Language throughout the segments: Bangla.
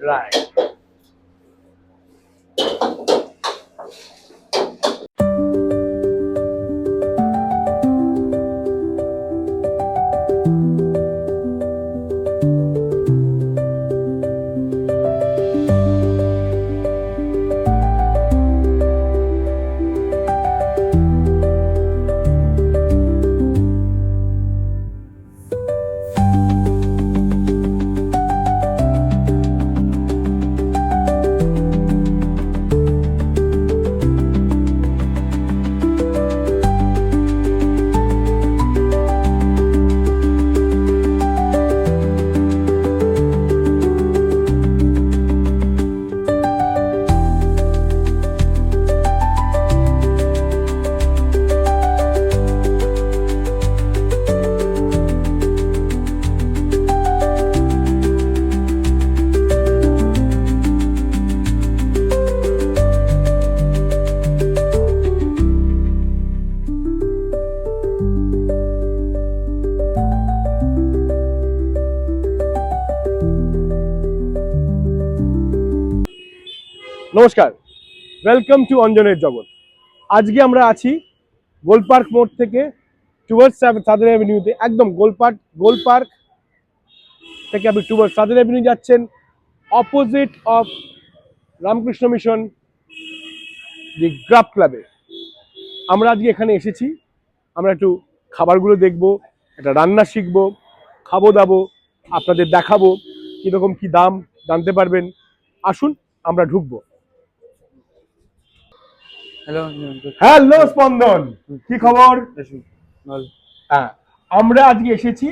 Right. নমস্কার, ওয়েলকাম টু অঞ্জনের জগৎ। আজকে আমরা আছি গোলপার্ক মোড় থেকে টুয়ার্ডস সাদার্ন অ্যাভিনিউতে, একদম গোলপার্ক থেকে আপনি টুয়ার্ডস সাদার্ন অ্যাভিনিউ যাচ্ছেন, opposite of Ramakrishna mission the graph ক্লাবে। আমরা আজকে এখানে এসেছি, আমরা একটু খাবারগুলো দেখবো, একটা রান্না শিখবো, খাবো দাবো, আপনাদের দেখাবো কীরকম কী দাম জানতে পারবেন। আসুন আমরা ঢুকবো। হ্যালো স্পন্দন, কি খবর? হ্যাঁ, আমরা আজকে এসেছি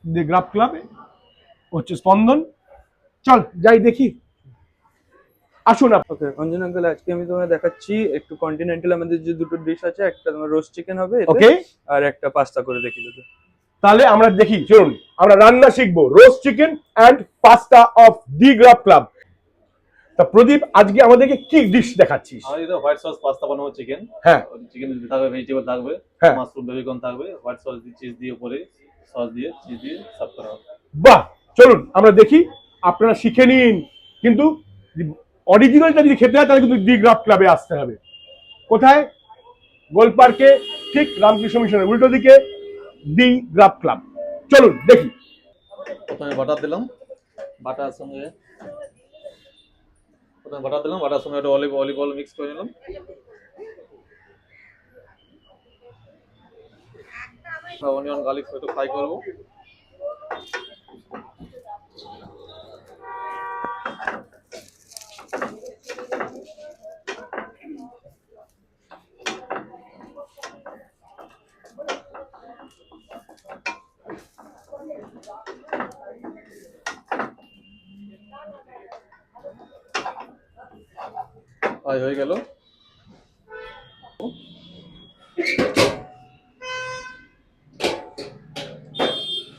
দি গ্রাফ ক্লাবে, হচ্ছে স্পন্দন। চল যাই দেখি, আসুন। ওকে অঞ্জন আঙ্কেল, আজকে আমি তোমায় দেখাচ্ছি একটু কন্টিনেন্টাল আমাদের যে দুটো ডিশ আছে, একটা তোমার রোস্ট চিকেন হবে ওকে, আর একটা পাস্তা করে দেখি দেবো। তাহলে আমরা দেখি, চলুন আমরা রান্না শিখবো roast chicken and pasta of the graph club. তা প্রদীপ, আজকে আমাদেরকে কি ডিশ দেখাচ্ছিস? আমাদের এটা হোয়াইট সস পাস্তা বানাবো চিকেন। হ্যাঁ, চিকেন থাকবে, ভেজিটেবল থাকবে, হ্যাঁ, মাশরুম বেবিকর্ন থাকবে, হোয়াইট সস দিয়ে চিজ দিয়ে উপরে সস দিয়ে চিজ দিয়ে সার্ভ করা হবে। বাহ, চলুন আমরা দেখি। আপনারা শিখে নিন, কিন্তু অরিজিনালটা যদি খেতে হয় তাহলে কিন্তু দি গ্রাফ ক্লাবে আসতে হবে। কোথায়? গোলপার্কে, ঠিক রামকৃষ্ণ মিশনের উল্টো দিকে দি গ্রাফ ক্লাব। চলুন দেখি। প্রথমে বাটার দিলাম, বাটার সঙ্গে একটা অলিভ অয়েল মিক্স করে নিলাম। অনিয়ন গার্লিক একটু ফ্রাই করবো। হয়ে গেল।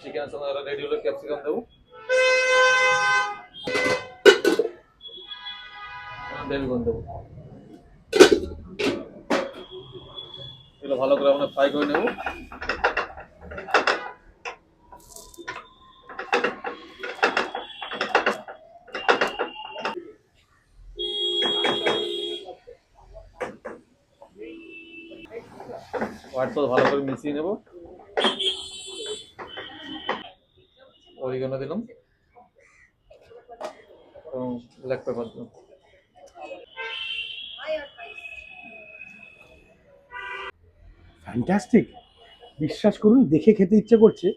চিকেনের সঙ্গে রেডি হলো, ক্যাপসিকাম দেবো, বেবিকর্ন দেবো, এগুলো ভালো করে আমরা ফ্রাই করে নেব। হোয়াইট সস ভালো করে মিশিয়ে নেব। অরিগানো দিলাম এবং ব্ল্যাক পেপার দিলাম। ফ্যান্টাস্টিক, বিশ্বাস করুন, দেখে খেতে ইচ্ছে করছে,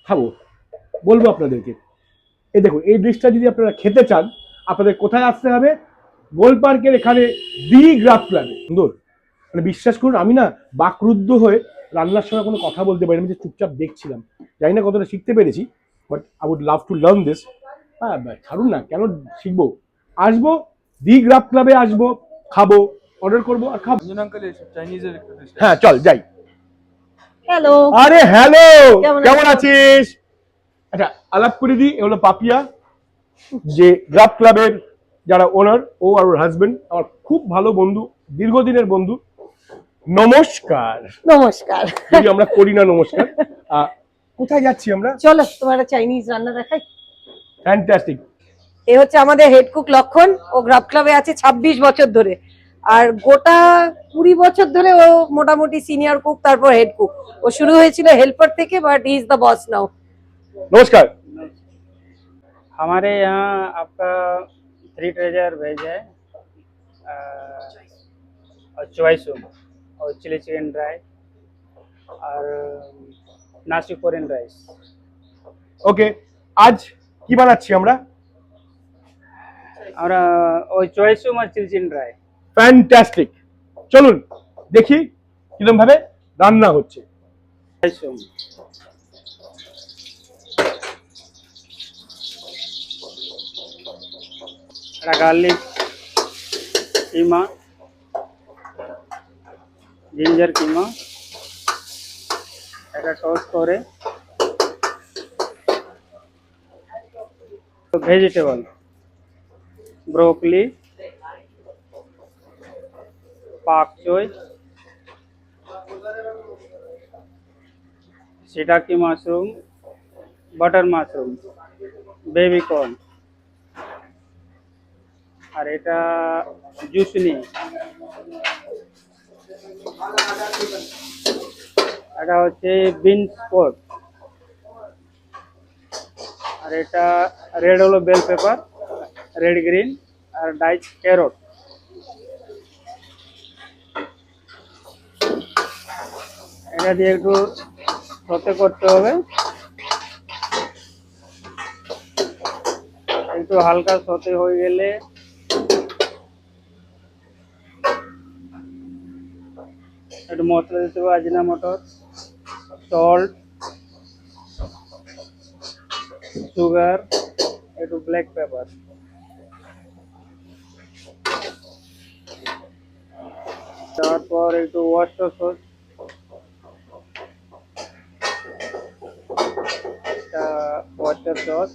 খাবো, বলবো আপনাদেরকে। এই দেখুন, এই ডিশটা যদি আপনারা খেতে চান, আপনাদের কোথায় আসতে হবে? গোলপার্কের এখানে দি গ্রাফ ক্লাবে। সুন্দর, মানে বিশ্বাস করুন, আমি না বাকরুদ্ধ হয়ে রান্নার সময় কোনো কথা বলতে পারি, আমি যে চুপচাপ দেখছিলাম, জানি না কতটা শিখতে পেরেছি, but I would love to learn this. হ্যাঁ, ছাড়ুন না, কেন শিখবো? আসবো, দি গ্রাফ ক্লাবে আসবো, খাবো, অর্ডার করবো আর খাবো। অঞ্জন আঙ্কেল, চাইনিজের একটা ডিশ। হ্যাঁ, চল যাই। হ্যালো, আরে হ্যালো, কেমন আছিস? আচ্ছা, আলাপ করে দিই, এ হলো পাপিয়া, যে গ্রাফ ক্লাবের যারা ওনার, ও আর ওর হাজবেন্ড আমার খুব ভালো বন্ধু, দীর্ঘদিনের বন্ধু। নমস্কার। নমস্কার। যদি আমরা করি না নমস্কার। কোথায় যাচ্ছি আমরা? চলো তোমার চাইনিজ রান্না দেখাই। ফ্যান্টাস্টিক। এ হচ্ছে আমাদের হেড কুক লক্ষণ। ও গ্রাফ ক্লাবে আছে 26 বছর ধরে, আর গোটা 20 বছর ধরে ও মোটামুটি সিনিয়র কুক, তারপর হেড কুক। ও শুরু হয়েছিল হেল্পার থেকে, but he is the boss now. নমস্কার। हमारे यहाँ आपका 3 ट्रेजर वेज है, और चॉइस और चिली चिकन ड्राई और नासी कोरियन राइस। ওকে, আজ কি বানাচ্ছি আমরা? और ওই চয়েস আর চিলি চিকেন ড্রাই। ফ্যান্টাস্টিক। চলুন দেখি কিরকম ভাবে রান্না হচ্ছে। এটা গার্লিক কিমা, জিঞ্জার কিমা, এটা টোস্ট করে vegetable broccoli, pak choi, shiitake mushroom, butter mushroom, baby corn, আর এটা জুসনি, এটা হচ্ছে বিনস স্পট, আর এটা রেড হলো বেল পেপার, রেড গ্রিন আর ডাইস ক্যারট। এটা দিয়ে একটু সতে করতে হবে, একটু হালকা সতে হয়ে গেলে একটু মশলা দিতে হবে, আজিনা মটর, সল্ট, সুগার, একটু ব্ল্যাক পেপার। তারপর একটু oyster sauce, oyster sauce,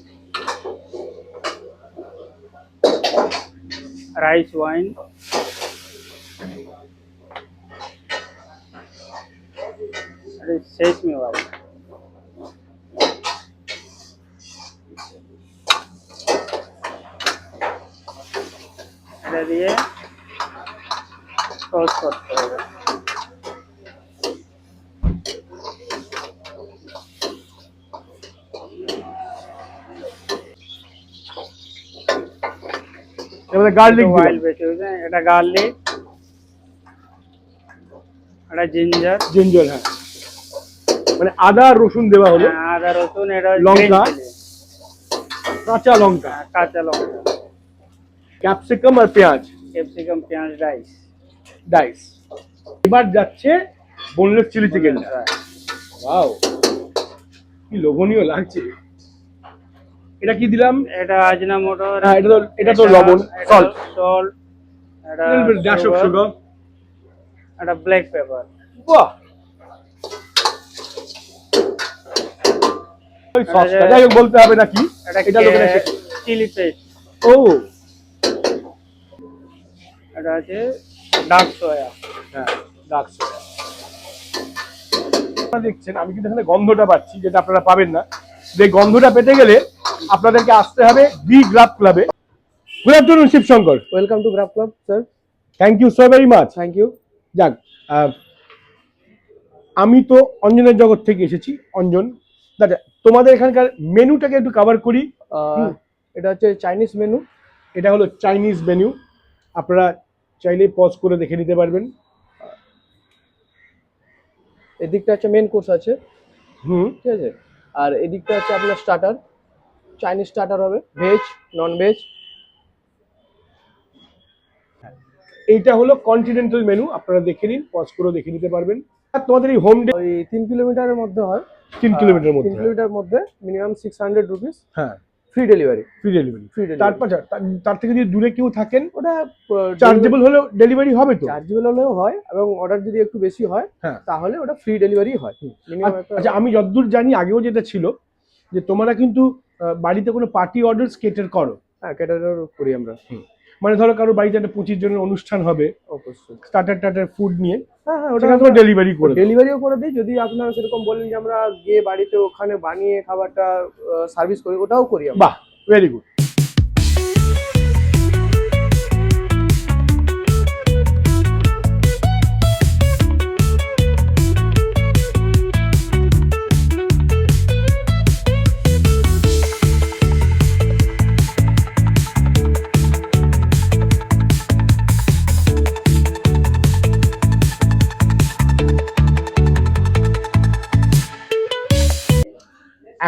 rice wine, sesame oil. এটা দিয়ে টস করতে হবে। এবারে গার্লিক অয়েল বেশি হয়েছে, এটা গার্লিক, এটা জিঞ্জার, জিঞ্জার, হ্যাঁ মানে আদা আর রসুন দেওয়া হলো, আদা রসুন, এটা লঙ্কা, কাঁচা লঙ্কা, কাঁচা লঙ্কা, ক্যাপসিকাম আর পেঁয়াজ, ক্যাপসিকাম, পেঁয়াজ, রাইস। ডাইস। এবার যাচ্ছে বোনলেস চিলি চিকেন। ওয়াও, কি লোভনীয় লাগছে। এটা কি দিলাম? এটা আজিনা মটর, হ্যাঁ, এটা তো লবণ, সল্ট, সল্ট, এটা ড্যাশ অফ সুগার, এটা ব্ল্যাক পেপার। বাহ, ওই সসটা যাই হোক বলতে হবে নাকি, এটা লোকেরা শেখে। চিলি পেস্ট, ও এটা আছে ডার্ক সয়া। হ্যাঁ, ডার্ক সোয়া। আপনারা দেখছেন আমি কিন্তু এখানে গন্ধটা পাচ্ছি, যেটা আপনারা পাবেন না। এই গন্ধটা পেতে গেলে আপনাদেরকে আসতে হবে দি গ্রাফ ক্লাবে। Good afternoon Shivshankar. Welcome to graph club sir. Thank you so very much. Thank you. যাক, আমি তো অঞ্জনের জগৎ থেকে এসেছি। অঞ্জন দাদা, তোমাদের এখানকার মেনুটাকে একটু কভার করি। এটা হচ্ছে চাইনিজ মেনু। এটা হলো চাইনিজ মেনু, আপনারা চাইলে পজ করে দেখে নিতে পারবেন। এদিকটা হচ্ছে মেন কোর্স আছে, হুম, ঠিক আছে। আর এদিকটা হচ্ছে আপনার স্টার্টার, চাইনিজ স্টার্টার হবে, ভেজ, নন ভেজ। এইটা হলো কন্টিনেন্টাল মেনু, আপনারা দেখে নিন, পজ করে দেখে নিতে পারবেন। আর তোমাদের এই হোম ডে ওই 3 কিলোমিটারের মধ্যে হয়। 3 কিলোমিটার মধ্যে, 3 কিলোমিটার মধ্যে মিনিমাম 600 রুপিস। হ্যাঁ, free delivery. Free delivery. Free delivery. তারপর তার থেকে যদি দূরে কেউ থাকেন, ওটা চার্জেবল হলেও ডেলিভারি হবে তো? চার্জেবল হলেও হয়, এবং অর্ডার যদি একটু বেশি হয় হ্যাঁ, তাহলে ওটা ফ্রি ডেলিভারি হয়। মিনিমাম আচ্ছা, আমি যতদূর জানি আগেও যেটা ছিল যে তোমরা কিন্তু বাড়িতে কোনো পার্টি অর্ডার কেটার করো, হ্যাঁ ক্যাটারার করি আমরা। মানে ধরো কারো বাড়িতে একটা 25 জনের অনুষ্ঠান হবে, অবশ্যই। স্টার্টার ফুড নিয়ে, হ্যাঁ হ্যাঁ, ওটা তোমরা ডেলিভারি করে দাও। ডেলিভারিও করে দিই। যদি আপনারা সেরকম বলেন যে আমরা গিয়ে বাড়িতে ওখানে বানিয়ে খাবারটা সার্ভিস করি, ওটাও করি আমরা। বাহ, ভেরি গুড।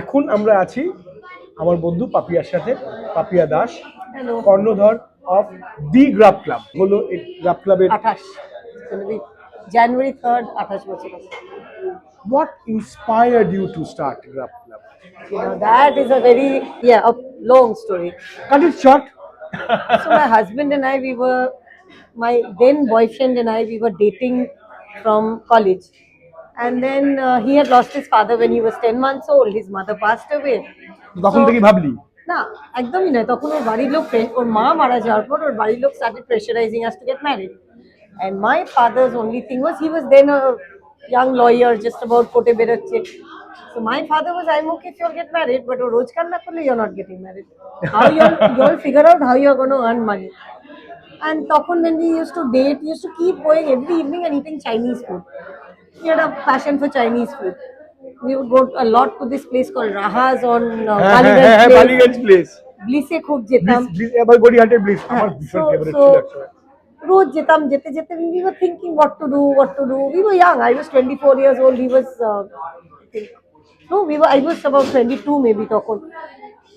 এখন আমরা আছি আমার বন্ধু পাপিয়ার সাথে, পাপিয়া দাস, হ্যালো। কর্ণধর অফ দি গ্রাফ ক্লাব। হলো এই গ্রাফ ক্লাবের 28 জানুয়ারি 3rd 28 বছর আছে। what inspired you to start graph club? That is a very a long story. Cut it short. So my husband and I, my then boyfriend and I, we were dating from college. And then he had lost his father when he was 10 months old. His mother passed away. তখন থেকে ভাবলি না, একদমই না। তখন ওর বাড়ির লোক, ওর মা মারা যাওয়ার পর ওর বাড়ির লোক started pressurizing us to get married. And my father's only thing was, he was then a young lawyer, just about kote beroche. So my father was, I'm okay if you'll get married, but roj karna korle you're not getting married. How you'll figure out how you're going to earn money. And তখন when we used to date, we used to keep going every evening and eating Chinese food. We had a passion for Chinese food. We would go a lot to this place called Raha's on Ballygunge place, Bliss-এ খুব যেতাম। এবার গড়িয়াহাটের ব্লিস আমার ভীষণ So, ফেভারিট so ছিল actually. রোজ যেতাম, যেতে যেতে we were thinking what to do. We were young. I was 24 years old. He was I was about 22 maybe তখন.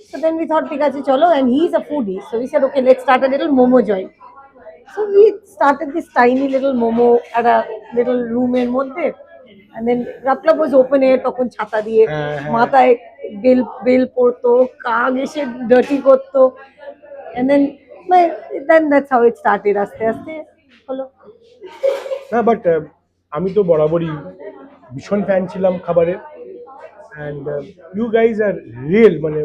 So then we thought ঠিক আছে চলো, and he's a foodie. So we said okay, let's start a little momo joint. So we started this tiny little momo at a little room এর মধ্যে, and then Grub Club was open air, তখন ছাতা দিয়ে মাথায় বেল পড়তো, কাক এসে ডার্টি করতো, and then that's how it started. আস্তে আস্তে হলো। না বাট আমি তো বরাবরই ভীষণ ফ্যান ছিলাম খাবারের, and you guys are real, মানে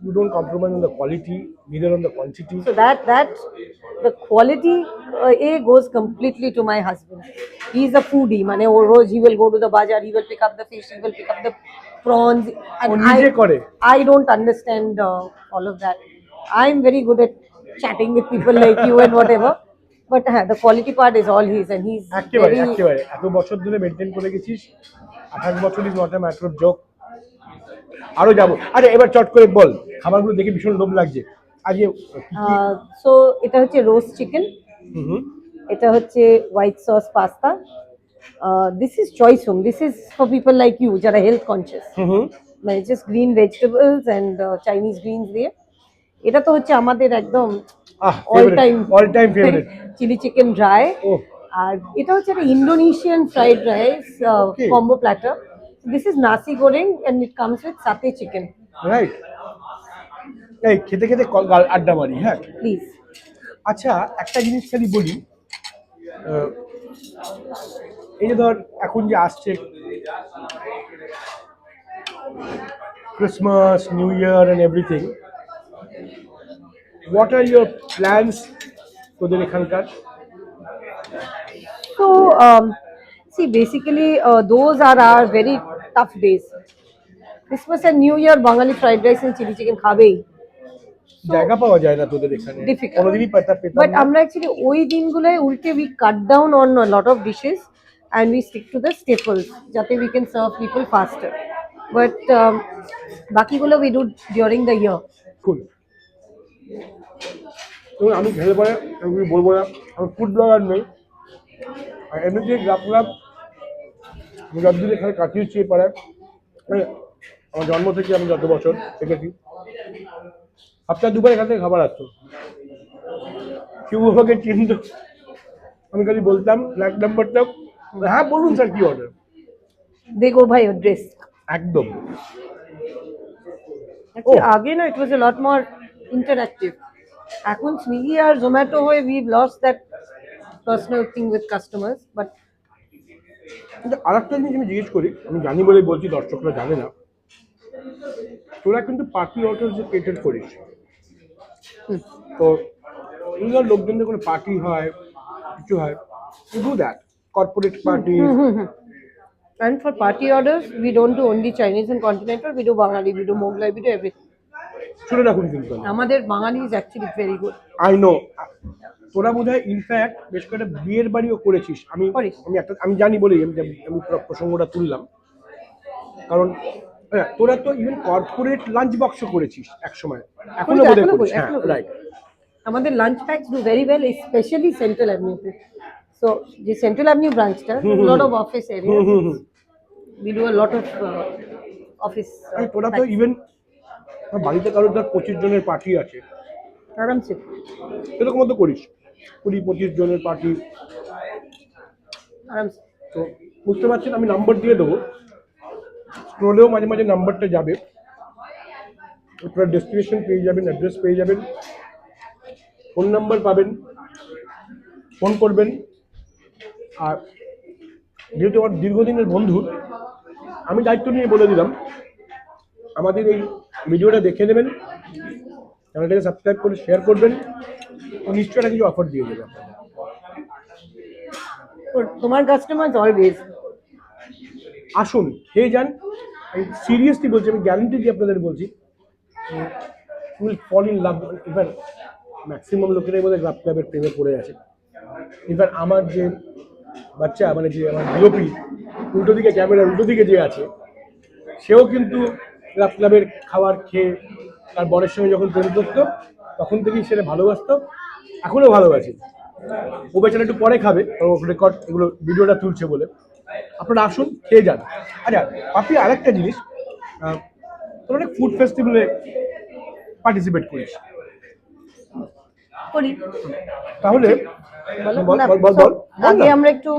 you don't compromise on the quality, neither on the quantity. So that the quality goes completely to my husband. He's a foodie. Mane he will go to the bazaar, he will pick up the fish, he will pick up the prawns, and ও নিজে করে? I don't understand all of that. I'm very good at chatting with people like you and whatever, but the quality part is all his, and he's একেবারে very একেবারে এত বছর ধরে মেনটেন করে গেছিস, 28 বছর is not a matter of joke. আরো যাবো। আরে এবার চট করে বল, খাবারগুলো দেখে ভীষণ লোভ লাগছে আজকে। so এটা হচ্ছে রোস্ট চিকেন, এটা হচ্ছে white sauce pasta, this is choice home, this is for people like you যারা হেলথ কনসিয়াস, মানে just green vegetables and Chinese greens দিয়ে। এটা তো হচ্ছে আমাদের একদম all time favourite chilli chicken dry. ও আর এটা হচ্ছে একটা Indonesian fried rice combo platter. This is nasi goreng and it comes with satay chicken. Right, এই খেতে খেতে আড্ডা মারি। হ্যাঁ প্লিজ। আচ্ছা একটা জিনিস খালি বলি, এই যে ধর এখন যে আসছে Christmas, new year and everything, what are your plans তোদের এখানকার? So, see, basically, those are our very tough days. Christmas and New Year, Bengali fried rice and chili chicken খাবেই। জায়গা পাওয়া যায় না তোদের এখানে, Difficult. কোনোদিনই পেতাম But না। আমরা actually ওই দিনগুলোয় উল্টে we cut down on a lot of dishes and we stick to the staples, যাতে we can serve people faster. But বাকিগুলো we do during the year. Cool. তো আমি খেলে পরে আমি বলবো না, আমি ফুড ব্লগার নই, আর এমনিতে গ্রাফ ক্লাব আমি যতদিন এখানে কাটিয়েছি পাড়ায়, আমার জন্ম থেকে আমি যত বছর থেকেছি, সপ্তাহে দুবার এখান থেকে খাবার আসতো। কেউ আমাকে চিনত, আমি খালি বলতাম ফ্ল্যাট নাম্বারটা, হ্যাঁ বলুন স্যার কি order, They go by address. একদম। Actually, আগে না it was a lot more interactive. এখন Swiggy আর Zomato হয়ে we've lost that personal thing with customers, but কিন্তু আর একটা জিনিস আমি জিজ্ঞেস করি, আমি জানি বলেই বলছি, দর্শকরা জানে না, তোরা কিন্তু পার্টি অর্ডার যে কেটার করিস, তো এগুলো লোকজনদের কোনো পার্টি হয়, কিছু হয়, you do that. Corporate party. And for party orders, we don't do only Chinese and continental. We do Bengali, we do Mughlai, we do everything. শুনে রাখুন কিন্তু আমাদের বাঙালি is actually very good. I know তোরা বোধহয় ইনফ্যাক্ট বেশ কয়েকটা বিয়ের বাড়িও করেছিস। আমি করিস। আমি জানি বলেই আমি পুরো প্রসঙ্গটা তুললাম, কারণ হ্যাঁ তোরা তো ইভেন কর্পোরেট লাঞ্চ বক্সও করেছিস এক সময়, এখনো বোধহয় এখনো করিস। করি, হ্যাঁ এখনো করি। রাইট। আমাদের lunch packs do very well, specially central অ্যাভিনিউতে। সো যে সেন্ট্রাল অ্যাভিনিউ ব্রাঞ্চটা, lot of office area, we do a lot of office. তোরা তো ইভেন বাড়িতে কারোর ধর 25 জনের পার্টি আছে, আরামসে এরকম তো করিস, 20-25 জনের পার্টি। আরামসে। তো বুঝতে পারছেন, আমি নাম্বার দিয়ে দেবো, স্ক্রোলেও মাঝে মাঝে নাম্বারটা যাবে, আপনারা ডেস্টিনেশন পেয়ে যাবেন, অ্যাড্রেস পেয়ে যাবেন, ফোন নাম্বার পাবেন, ফোন করবেন। আর যেহেতু আমার দীর্ঘদিনের বন্ধু, আমি দায়িত্ব নিয়ে বলে দিলাম, আমাদের এই ভিডিওটা দেখে নেবেন, চ্যানেলটাকে সাবস্ক্রাইব করে শেয়ার করবেন, ও নিশ্চয়ই একটা কিছু অফার দিয়ে দেবে আপনাদের। তোমার কাস্টমার অলওয়েজ আসুন, খেয়ে যান, আমি সিরিয়াসলি বলছি, আমি গ্যারান্টি দিয়ে আপনাদের বলছি, উইল ফল ইন লাভ। এবার ম্যাক্সিমাম লোকেরাই বোধহয় গ্রাফ ক্লাবের প্রেমে পড়ে আছে। এবার আমার যে বাচ্চা, মানে যে আমার ডিওপি উল্টো দিকে, ক্যামেরার উল্টো দিকে যে আছে, সেও কিন্তু গ্রাফ ক্লাবের খাবার খেয়ে তার বরের সঙ্গে যখন প্রেম করতো তখন থেকেই সেটা ভালোবাসতো, এখনও ভালোবাসে। ও বেচারা একটু পরে খাবে, রেকর্ড এগুলো ভিডিওটা তুলছে বলে। আপনারা আসুন, খেয়ে যান। আচ্ছা আপনি আরেকটা জিনিস, তোর অনেক ফুড ফেস্টিভ্যালে পার্টিসিপেট করিস, করি। তাহলে বলো বল না, বল বল বল আগে না। আমরা একটু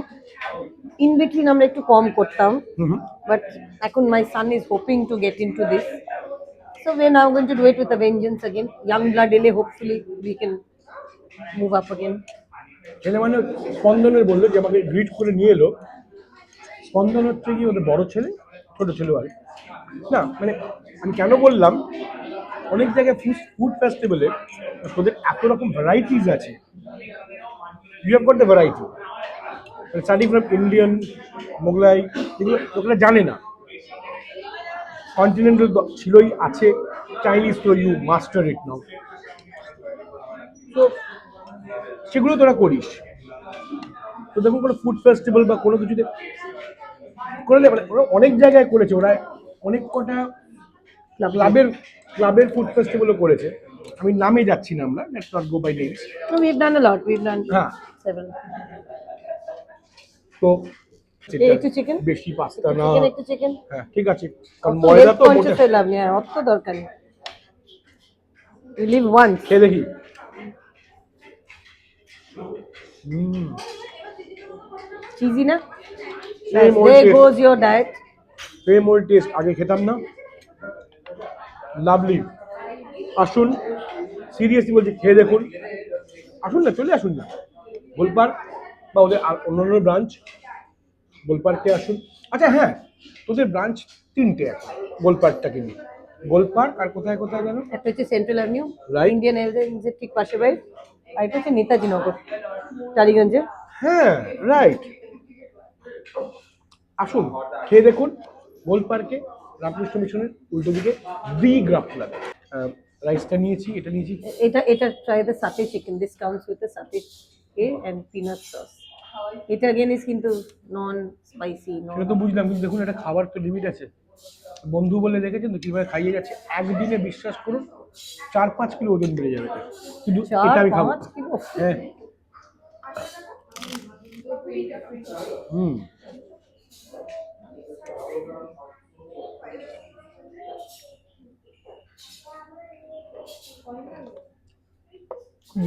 ইন বিটুইন আমরা একটু কম করতাম, হুম। বাট এখন my son is hoping to get into this, so we are now going to do it with a vengeance again. Young blood এলে hopefully we can move up again. ছেলে মানে স্পন্দনের বললো যে আমাকে গ্রিট করে নিয়ে এলো। স্পন্দন হচ্ছে কি ওদের বড় ছেলে, ছোট ছেলে আর না, মানে আমি কেন বললাম, অনেক জায়গায় ফুড ফেস্টিভ্যালে ওদের এত রকম ভ্যারাইটিস আছে, you have got the variety, starting from Indian, Mughlai, এগুলো লোকেরা জানে না। কন্টিনেন্টাল ছিলই, আছে চাইনিজ, তো ইউ মাস্টার ইট নাও। তো সেগুলো তোরা করিস। তো দেখুন কোনো ফুড ফেস্টিভ্যাল বা কোনো কিছুতে করলে, মানে ওরা অনেক জায়গায় করেছে, ওরা অনেক কটা ক্লাবের ফুড ফেস্টিভ্যালও করেছে, আমি নামে যাচ্ছি না, আমরা let's not go by names. So we've done a lot. We've done হ্যাঁ, several. তো একটু চিকেন, বেশি পাস্তা না। একটু চিকেন। হ্যাঁ ঠিক আছে, কারণ ময়দা তো মোটা। লাভ নেই, অত দরকার নেই। You live once. খেয়ে দেখি। চিজি না? Same old There taste. goes your diet. Same old test, আগে খেতাম না। লাভলি। আসুন, সিরিয়াসলি বলছি, খেয়ে দেখুন। আসুন না, চলে আসুন না গোলপার্ক বা ওদের অন্যান্য ব্রাঞ্চ, গোলপার্কে আসুন। আচ্ছা হ্যাঁ, তোদের ব্রাঞ্চ 3টে আছে গোলপার্কটাকে নিয়ে, গোলপার্ক আর কোথায় কোথায় গেল? একটা হচ্ছে সেন্ট্রাল অ্যাভিনিউ, Right. ইন্ডিয়ান এয়ারলাইন্সের ঠিক পাশে বাড়ি, আর এটা হচ্ছে নেতাজি নগর, টালিগঞ্জে। হ্যাঁ রাইট। আসুন, খেয়ে দেখুন গোলপার্কে, রামকৃষ্ণ মিশনের উল্টো দিকে দি গ্রাফ ক্লাব। রাইসটা নিয়েছি, এটা নিয়েছি। এটা ট্রাই দ্য সাথে chicken, this comes with the সাথে এন্ড পিনাট সস। এটা अगेन ইজ কিন্তু নন স্পাইসি, সেটা তো বুঝলাম, কিন্তু দেখুন এটা খাবার তো লিমিট আছে। বন্ধু বলে দেখেছেন তো কিভাবে খাইয়ে যাচ্ছে, একদিনে বিশ্বাস করুন 4-5 কিলো ওজন বেড়ে যাবে এটা। কিন্তু এটা আমি খাবো। 4-5 কিলো। হ্যাঁ। হুম।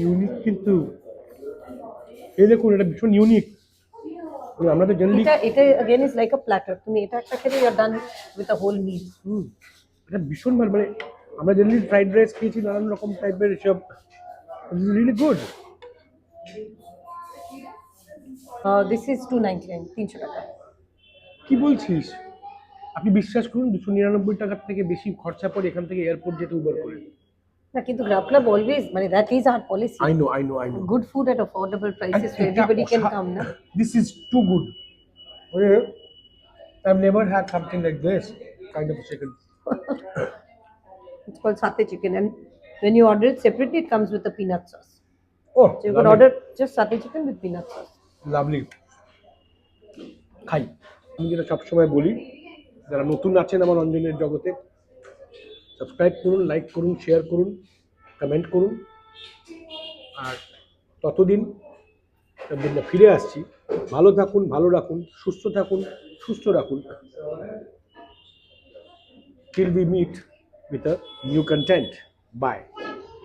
ইউনিক, কিন্তু এই দেখুন এটা ভীষণ ইউনিক। আমরা তো জেনারেলি এটা again is like a platter, তুমি এটা একটা খেলে you are done with a whole meal. এটা ভীষণ ভালো, মানে আমরা জেনারেলি ফ্রাইড রাইস খেয়েছি, নানান রকম টাইপের এসব, রিয়েলি গুড। দিস ইজ 299, 300 টাকা। কি বলছিস? আপনি বিশ্বাস করুন 299 টাকার থেকে বেশি খরচা পড়ে এখান থেকে এয়ারপোর্ট যেতে উবার করে। না কিন্তু গ্রাব ক্লাব অলওয়েজ মানে that is our policy, I know. Good food at affordable And prices so এটা এভরিবডি ক্যান কাম না। this is too good. I've never had something like this kind of chicken. It's called satay chicken, and when you order it separately, it comes with a peanut sauce. Oh, So you could order just satay chicken with peanut sauce. Lovely. খাই। আমি যেটা সবসময় বলি, যারা নতুন আছেন আমার অঞ্জনের জগতে, সাবস্ক্রাইব করুন, লাইক করুন, শেয়ার করুন, কমেন্ট করুন। আর ততদিন আমরা ফিরে আসছি। ভালো থাকুন, ভালো রাখুন, সুস্থ থাকুন, সুস্থ রাখুন। Till we meet with a new content. Bye.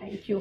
Thank you.